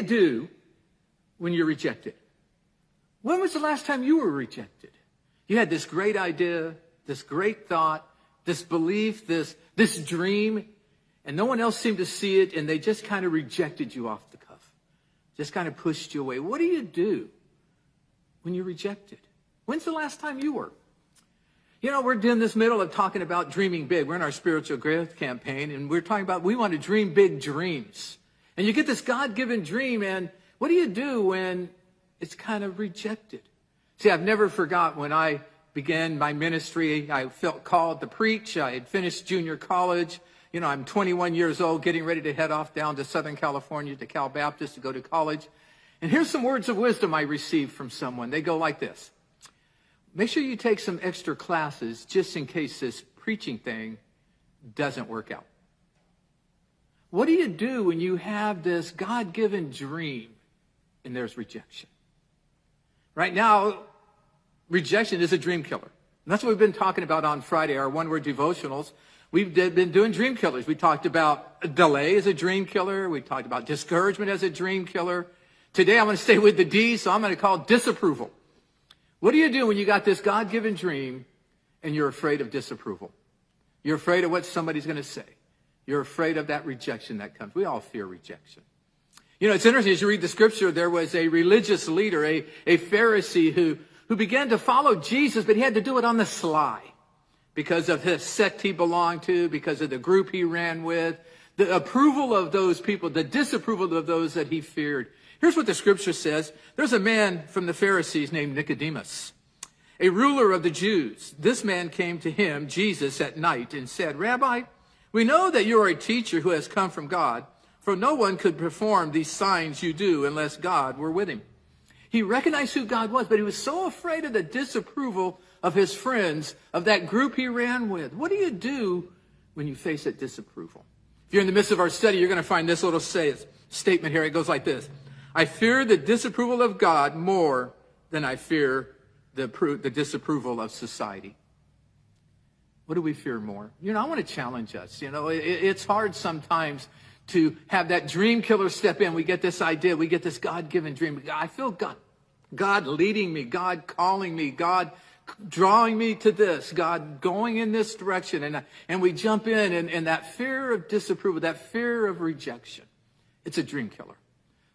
do when you're rejected? When was the last time you were rejected? You had this great idea, this great thought, this belief, this dream, and no one else seemed to see it, and they just kind of rejected you off the cuff. Just kind of pushed you away. What do you do when you're rejected? When's the last time you were? You know, we're in this middle of talking about dreaming big. We're in our spiritual growth campaign, and we're talking about we want to dream big dreams. And you get this God-given dream, and what do you do when it's kind of rejected? See, I've never forgot when I began my ministry. I felt called to preach. I had finished junior college. You know, I'm 21 years old, getting ready to head off down to Southern California to Cal Baptist to go to college. And here's some words of wisdom I received from someone. They go like this. Make sure you take some extra classes just in case this preaching thing doesn't work out. What do you do when you have this God-given dream and there's rejection? Right now, rejection is a dream killer. And that's what we've been talking about on Friday, our one-word devotionals. We've been doing dream killers. We talked about delay as a dream killer. We talked about discouragement as a dream killer. Today, I'm going to stay with the D, so I'm going to call it disapproval. What do you do when you got this God-given dream and you're afraid of disapproval? You're afraid of what somebody's going to say. You're afraid of that rejection that comes. We all fear rejection. You know, it's interesting, as you read the scripture, there was a religious leader, a Pharisee who began to follow Jesus, but he had to do it on the sly because of his sect he belonged to, because of the group he ran with, the approval of those people, the disapproval of those that he feared. Here's what the scripture says. There's a man from the Pharisees named Nicodemus, a ruler of the Jews. This man came to him, Jesus, at night and said, Rabbi, we know that you are a teacher who has come from God, for no one could perform these signs you do unless God were with him. He recognized who God was, but he was so afraid of the disapproval of his friends, of that group he ran with. What do you do when you face that disapproval? If you're in the midst of our study, you're going to find this little statement here. It goes like this. I fear the disapproval of God more than I fear the disapproval of society. What do we fear more? You know, I want to challenge us. You know, it's hard sometimes to have that dream killer step in. We get this idea. We get this God-given dream. I feel God leading me, God calling me, God drawing me to this, God going in this direction. And we jump in, and that fear of disapproval, that fear of rejection, it's a dream killer.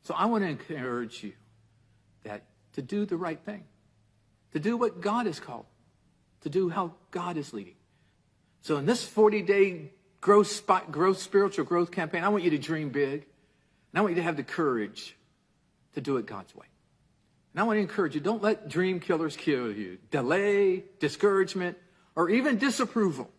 So I want to encourage you that to do the right thing, to do what God has called, to do how God is leading. So in this 40-day spiritual growth campaign, I want you to dream big. And I want you to have the courage to do it God's way. And I want to encourage you, don't let dream killers kill you. Delay, discouragement, or even disapproval.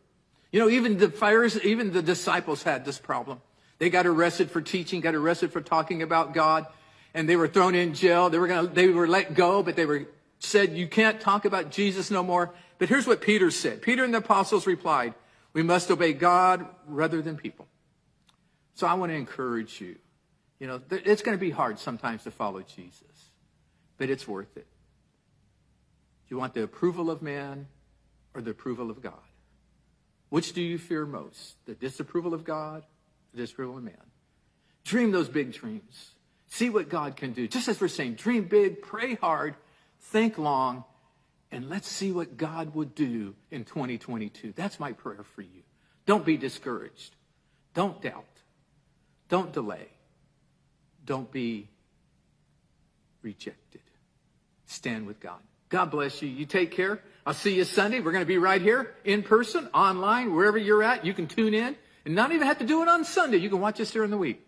You know, even the disciples had this problem. They got arrested for teaching, got arrested for talking about God, and they were thrown in jail. They were let go, but they said, you can't talk about Jesus no more. But here's what Peter said. Peter and the apostles replied, we must obey God rather than people. So I want to encourage you. You know, it's going to be hard sometimes to follow Jesus, but it's worth it. Do you want the approval of man or the approval of God? Which do you fear most? The disapproval of God, the disapproval of man? Dream those big dreams. See what God can do. Just as we're saying, dream big, pray hard, think long, and let's see what God will do in 2022. That's my prayer for you. Don't be discouraged. Don't doubt. Don't delay. Don't be rejected. Stand with God. God bless you. You take care. I'll see you Sunday. We're going to be right here in person, online, wherever you're at. You can tune in and not even have to do it on Sunday. You can watch us during the week.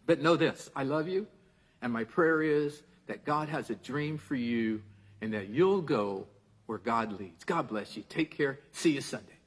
But know this, I love you. And my prayer is that God has a dream for you and that you'll go where God leads. God bless you. Take care. See you Sunday.